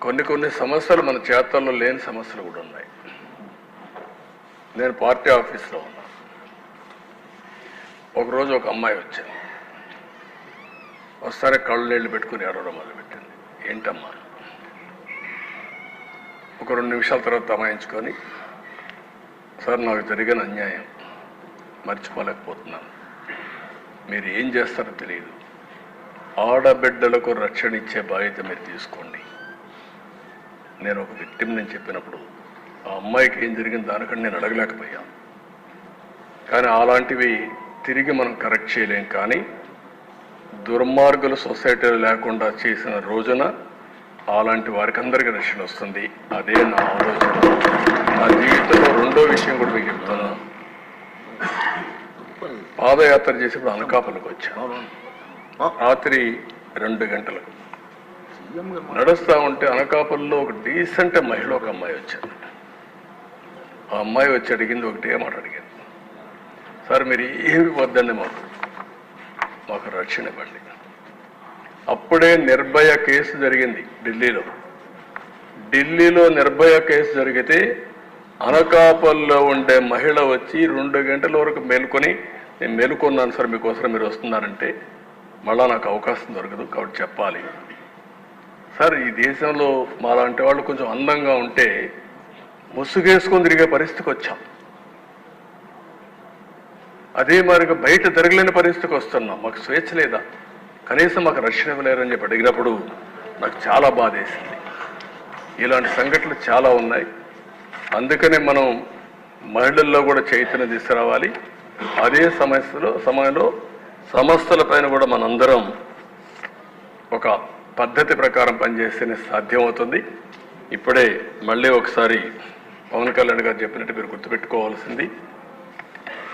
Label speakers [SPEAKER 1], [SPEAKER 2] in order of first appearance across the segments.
[SPEAKER 1] కొన్ని సమస్యలు మన చేతల్లో లేని సమస్యలు కూడా ఉన్నాయి. నేను పార్టీ ఆఫీస్లో ఉన్నా. ఒకరోజు ఒక అమ్మాయి వచ్చింది. ఒకసారి కళ్ళు నీళ్ళు పెట్టుకుని ఏడవడం మొదలుపెట్టింది. ఏంటమ్మా? ఒక 2 నిమిషాల తర్వాత తమాయించుకొని, సార్ నాకు జరిగిన అన్యాయం మర్చిపోలేకపోతున్నాను, మీరు ఏం చేస్తారో తెలియదు, ఆడబిడ్డలకు రక్షణ ఇచ్చే బాధ్యత మీరు తీసుకోండి. నేను ఒక విక్టిమ్ నేను చెప్పినప్పుడు ఆ అమ్మాయికి ఏం జరిగింది దానికంటే నేను అడగలేకపోయాను. కానీ అలాంటివి తిరిగి మనం కరెక్ట్ చేయలేం. కానీ దుర్మార్గులు సొసైటీలో లేకుండా చేసిన రోజున అలాంటి వారికి అందరికీ రక్షణ వస్తుంది. అదే నా ఆలోచన. నా జీవితంలో రెండో విషయం కూడా మీకు చెప్తున్నాను. పాదయాత్ర చేసేప్పుడు అనకాపల్లికి వచ్చాను. రాత్రి 2 గంటలకు నడుస్తూ ఉంటే అనకాపల్లిలో ఒక డీసెంట్ మహిళ ఒక అమ్మాయి వచ్చారు. ఆ అమ్మాయి వచ్చి అడిగింది ఒకటే మాట అడిగింది, సార్ మీరు ఏమి వద్దండి, మాకు రక్షణ ఇవ్వండి. అప్పుడే నిర్భయ కేసు జరిగింది ఢిల్లీలో నిర్భయ కేసు జరిగితే అనకాపల్లిలో ఉండే మహిళ వచ్చి 2 గంటల వరకు మేల్కొని, నేను మేలుకున్నాను సార్ మీకోసం మీరు వస్తున్నారంటే, మళ్ళా నాకు అవకాశం దొరకదు కాబట్టి చెప్పాలి సార్. ఈ దేశంలో మాలాంటి వాళ్ళు కొంచెం అందంగా ఉంటే ముసుగేసుకొని తిరిగే పరిస్థితికి వచ్చాం. అదే మరిగా బయట జరగలేని పరిస్థితికి వస్తున్నాం. మాకు స్వేచ్ఛ లేదా, కనీసం మాకు రక్షణ ఇవ్వలేరని చెప్పి అడిగినప్పుడు నాకు చాలా బాధ వేసింది. ఇలాంటి సంఘటనలు చాలా ఉన్నాయి. అందుకనే మనం మహిళల్లో కూడా చైతన్యం తీసుకురావాలి. అదే సమయంలో సమస్యలపైన కూడా మనందరం ఒక పద్ధతి ప్రకారం పనిచేస్తేనే సాధ్యమవుతుంది. ఇప్పుడే మళ్ళీ ఒకసారి పవన్ కళ్యాణ్ గారు చెప్పినట్టు మీరు గుర్తుపెట్టుకోవాల్సింది,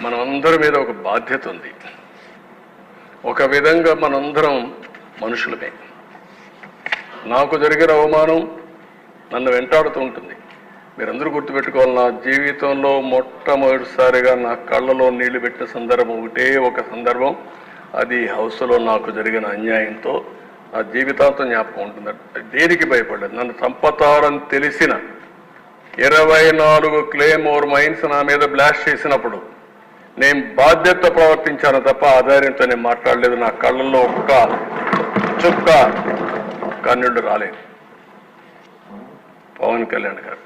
[SPEAKER 1] మనందరి మీద ఒక బాధ్యత ఉంది. ఒక విధంగా మనందరం మనుషులమే. నాకు జరిగిన అవమానం నన్ను వెంటాడుతూ ఉంటుంది. మీరందరూ గుర్తుపెట్టుకోవాలి, నా జీవితంలో మొట్టమొదటిసారిగా నా కళ్ళలో నీళ్లు పెట్టిన సందర్భం ఒకటే ఒక సందర్భం. అది హౌస్లో నాకు జరిగిన అన్యాయంతో నా జీవితాంతం జ్ఞాపకం ఉంటుంది. దేనికి భయపడలేదు. నన్ను చంపతారని తెలిసిన 24 క్లేమోర్ మైన్స్ నా మీద బ్లాస్ట్ చేసినప్పుడు నేను బాధ్యత ప్రవర్తించాను తప్ప ఆధార్యంతో నేను మాట్లాడలేదు. నా కళ్ళల్లో ఒక్క చుక్క కన్నీళ్లు రాలేదు. పవన్ కళ్యాణ్ గారు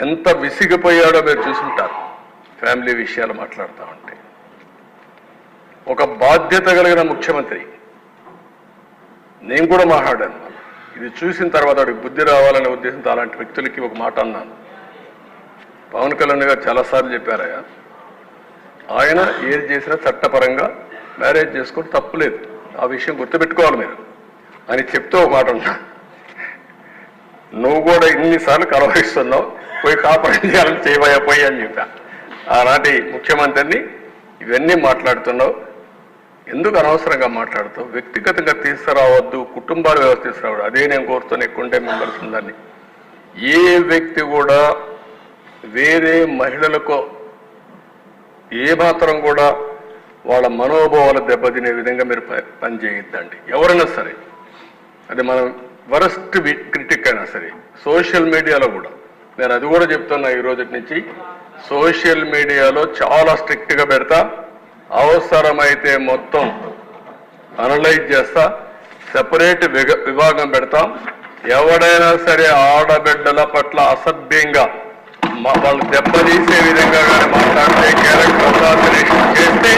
[SPEAKER 1] ఎంత విసిగిపోయాడో మీరు చూసుంటారు. ఫ్యామిలీ విషయాలు మాట్లాడుతూ ఉంటే ఒక బాధ్యత కలిగిన ముఖ్యమంత్రి. నేను కూడా మాట్లాడాను. ఇది చూసిన తర్వాత వాడికి బుద్ధి రావాలనే ఉద్దేశంతో అలాంటి వ్యక్తులకి ఒక మాట అన్నాను. పవన్ కళ్యాణ్ గారు చాలాసార్లు చెప్పారయ్యా, ఆయన ఏది చేసినా చట్టపరంగా మ్యారేజ్ చేసుకుంటే తప్పులేదు, ఆ విషయం గుర్తుపెట్టుకోవాలి మీరు అని చెప్తూ ఒక మాట ఉన్నా. నువ్వు కూడా ఇన్నిసార్లు కలవరిస్తున్నావు, పోయి కాపాడు చేయాలని చేయబోయి అని చెప్పా. ఆనాటి ముఖ్యమంత్రిని ఇవన్నీ మాట్లాడుతున్నావు, ఎందుకు అనవసరంగా మాట్లాడుతావు, వ్యక్తిగతంగా తీసుకురావద్దు, కుటుంబాల వ్యవస్థ తీసుకురావద్దు. అదే నేను కోరుతాను, ఎక్కువంటే మెంబర్స్ ఉందని. ఏ వ్యక్తి కూడా వేరే మహిళలకు ఏ మాత్రం కూడా వాళ్ళ మనోభావాలు దెబ్బతినే విధంగా మీరు పని చేయొద్దండి. ఎవరైనా సరే, అది మనం వరస్ట్ క్రిటిక్ అయినా సరే. సోషల్ మీడియాలో కూడా నేను అది కూడా చెప్తున్నా, ఈ రోజు నుంచి సోషల్ మీడియాలో చాలా స్ట్రిక్ట్గా పెడతా. అవసరమైతే మొత్తం అనలైజ్ చేస్తా, సెపరేట్ విభాగం పెడతాం. ఎవడైనా సరే ఆడబిడ్డల పట్ల అసభ్యంగా వాళ్ళు దెబ్బతీసే విధంగా కానీ మాట్లాడితే, క్యారెక్టర్ అసాసినేషన్ చేస్తే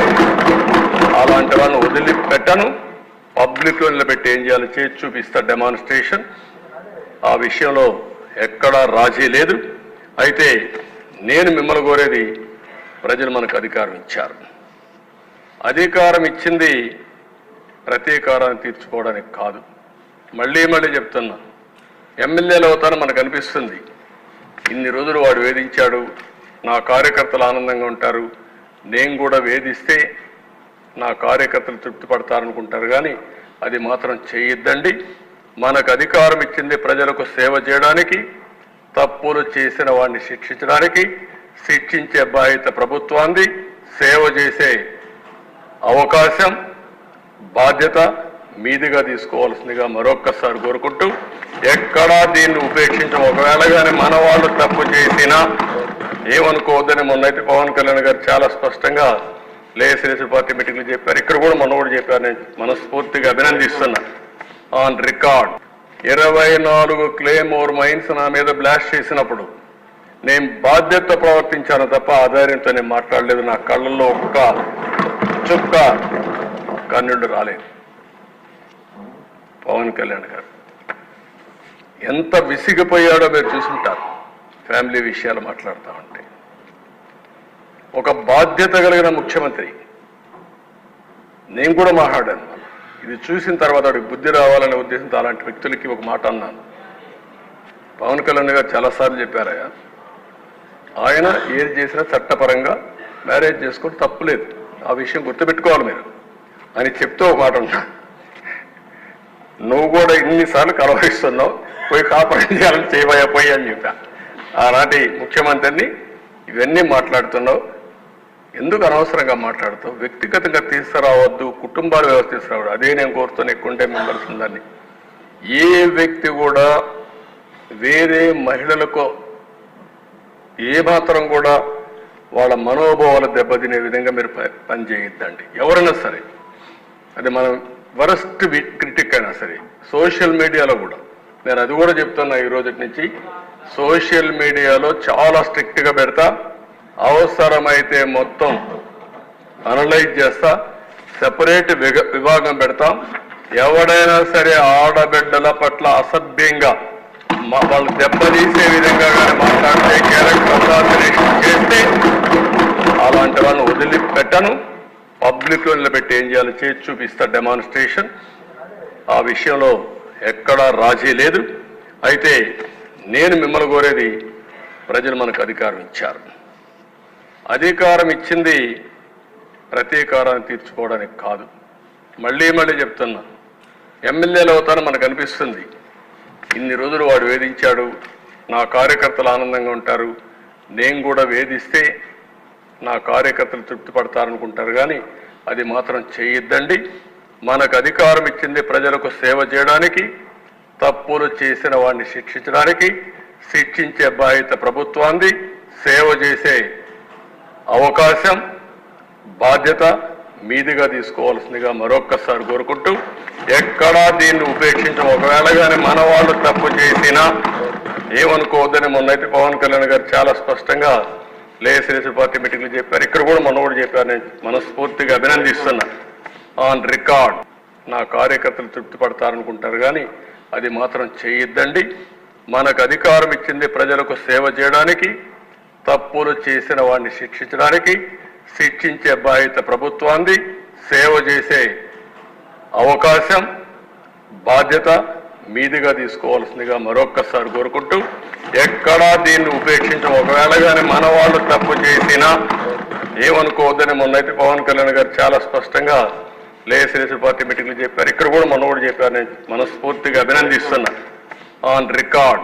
[SPEAKER 1] అలాంటి వాళ్ళని వదిలిపెట్టను. పబ్లిక్లో నిలబెట్టి ఏం చేయాలో చేసి చూపిస్తా, డెమాన్స్ట్రేషన్. ఆ విషయంలో ఎక్కడా రాజీ లేదు. అయితే నేను మిమ్మల్ని కోరేది, ప్రజలు మనకు అధికారం ఇచ్చారు. అధికారం ఇచ్చింది ప్రతీకారాన్ని తీర్చుకోవడానికి కాదు. మళ్ళీ చెప్తున్నా, ఎమ్మెల్యేలు అవుతానని మనకు అనిపిస్తుంది. ఇన్ని రోజులు వాడు వేధించాడు, నా కార్యకర్తలు ఆనందంగా ఉంటారు, నేను కూడా వేధిస్తే నా కార్యకర్తలు తృప్తి పడతారనుకుంటారు. కానీ అది మాత్రం చేయొద్దండి. మనకు అధికారం ఇచ్చింది ప్రజలకు సేవ చేయడానికి, తప్పులు చేసిన వాడిని శిక్షించడానికి. శిక్షించే బాధ్యత ప్రభుత్వాన్ని, సేవ చేసే అవకాశం బాధ్యత మీదిగా తీసుకోవాల్సిందిగా మరొక్కసారి కోరుకుంటూ ఎక్కడా దీన్ని ఉపేక్షించం. ఒకవేళ కానీ మన వాళ్ళు తప్పు చేసినా ఏమనుకోవద్దని మొన్నైతే పవన్ కళ్యాణ్ గారు చాలా స్పష్టంగా లేఎస్ఎల్ఎస్సీ పార్టీ మీటింగ్లు చెప్పారు. ఇక్కడ కూడా మొన్న కూడా చెప్పారు. నేను మనస్ఫూర్తిగా అభినందిస్తున్నా. ఆన్ రికార్డ్ 24 క్లేమోర్ మైన్స్ నా మీద బ్లాస్ట్ చేసినప్పుడు నేను బాధ్యత ప్రవర్తించాను తప్ప ఆధార్యంతో నేను మాట్లాడలేదు. నా కళ్ళల్లో ఒక్క చుక్క కన్నీళ్లు రాలేదు. పవన్ కళ్యాణ్ గారు ఎంత విసిగిపోయాడో మీరు చూసుంటారు. ఫ్యామిలీ విషయాలు మాట్లాడుతూ ఉంటే ఒక బాధ్యత కలిగిన ముఖ్యమంత్రి. నేను కూడా మాట్లాడాను. ఇది చూసిన తర్వాత వాడికి బుద్ధి రావాలనే ఉద్దేశంతో అలాంటి వ్యక్తులకి ఒక మాట అన్నాను. పవన్ కళ్యాణ్ గారు చాలాసార్లు చెప్పారయ్యా, ఆయన ఏది చేసినా చట్టపరంగా మ్యారేజ్ చేసుకుంటే తప్పులేదు, ఆ విషయం గుర్తుపెట్టుకోవాలి మీరు అని చెప్తూ ఒక మాట ఉన్నా. నువ్వు కూడా ఇన్నిసార్లు కలవరిస్తున్నావు, పోయి కాపురం చేయాలని చేయబోయా పోయి అని చెప్పా. ఆనాటి ముఖ్యమంత్రిని ఇవన్నీ మాట్లాడుతున్నావు, ఎందుకు అనవసరంగా మాట్లాడుతావు, వ్యక్తిగతంగా తీసుకురావద్దు, కుటుంబాల వ్యవస్థ తీసుకురావద్దు. అదే నేను కోరుతున్న ఎక్కువంటే మెంబర్స్ ఉందని. ఏ వ్యక్తి కూడా వేరే మహిళలకు ఏమాత్రం కూడా వాళ్ళ మనోభావాలు దెబ్బతినే విధంగా మీరు పనిచేయొద్దండి. ఎవరైనా సరే, అది మనం వరస్ట్ క్రిటిక్ అయినా సరే. సోషల్ మీడియాలో కూడా నేను అది కూడా చెప్తున్నా. ఈ రోజు నుంచి సోషల్ మీడియాలో చాలా స్ట్రిక్ట్గా పెడతా, అవసరమైతే మొత్తం అనలైజ్ చేస్తా, సెపరేట్ విభాగం పెడతాం. ఎవడైనా సరే ఆడబిడ్డల పట్ల అసభ్యంగా వాళ్ళు దెబ్బతీసే విధంగా కానీ మాట్లాడితే, క్యారెక్టర్ అసాసినేషన్ చేస్తే అలాంటి వాళ్ళని వదిలిపెట్టను. పబ్లిక్లో నిలబెట్టి ఏం చేయాలో చేసి చూపిస్తా డెమాన్స్ట్రేషన్. ఆ విషయంలో ఎక్కడా రాజీ లేదు. అయితే నేను మిమ్మల్ని కోరేది, ప్రజలు మనకు అధికారం ఇచ్చారు. అధికారం ఇచ్చింది ప్రతీకారాన్ని తీర్చుకోవడానికి కాదు. మళ్ళీ మళ్ళీ చెప్తున్నా, ఎమ్మెల్యేలు అవుతారని మనకు అనిపిస్తుంది. ఇన్ని రోజులు వాడు వేధించాడు, నా కార్యకర్తలు ఆనందంగా ఉంటారు, నేను కూడా వేధిస్తే నా కార్యకర్తలు తృప్తి పడతారనుకుంటారు. కానీ అది మాత్రం చేయొద్దండి. మనకు అధికారం ఇచ్చింది ప్రజలకు సేవ చేయడానికి, తప్పులు చేసిన వాడిని శిక్షించడానికి. శిక్షించే బాధ్యత ప్రభుత్వాన్ని, సేవ చేసే అవకాశం బాధ్యత మీదిగా తీసుకోవాల్సిందిగా మరొక్కసారి కోరుకుంటూ, ఎక్కడా దీన్ని ఉపేక్షించం. ఒకవేళ కానీ మన వాళ్ళు తప్పు చేసినా ఏమనుకోవద్దని మొన్నైతే పవన్ కళ్యాణ్ గారు చాలా స్పష్టంగా లేఎస్ఎల్ఎస్సీ పార్టీ మీటింగ్లు చెప్పారు. ఇక్కడ కూడా మొన్న కూడా చెప్పారు. నేను మనస్ఫూర్తిగా అభినందిస్తున్నా. ఆన్ రికార్డ్ నా కార్యకర్తలు తృప్తి పడతారనుకుంటారు. కానీ అది మాత్రం చేయొద్దండి. మనకు అధికారం ఇచ్చింది ప్రజలకు సేవ చేయడానికి, తప్పులు చేసిన వాడిని శిక్షించడానికి. శిక్షించే బాధ్యత ప్రభుత్వాన్ని, సేవ చేసే అవకాశం బాధ్యత మీదిగా తీసుకోవాల్సిందిగా మరొక్కసారి కోరుకుంటూ, ఎక్కడా దీన్ని ఉపేక్షించం. ఒకవేళ కానీ మన వాళ్ళు తప్పు చేసినా ఏమనుకోవద్దని మొన్నైతే పవన్ కళ్యాణ్ గారు చాలా స్పష్టంగా లేఎస్ఎల్ఎస్సీ పార్టీ మీటింగ్లు చెప్పారు. ఇక్కడ కూడా మొన్న కూడా చెప్పారు. నేను మనస్ఫూర్తిగా అభినందిస్తున్నా. On record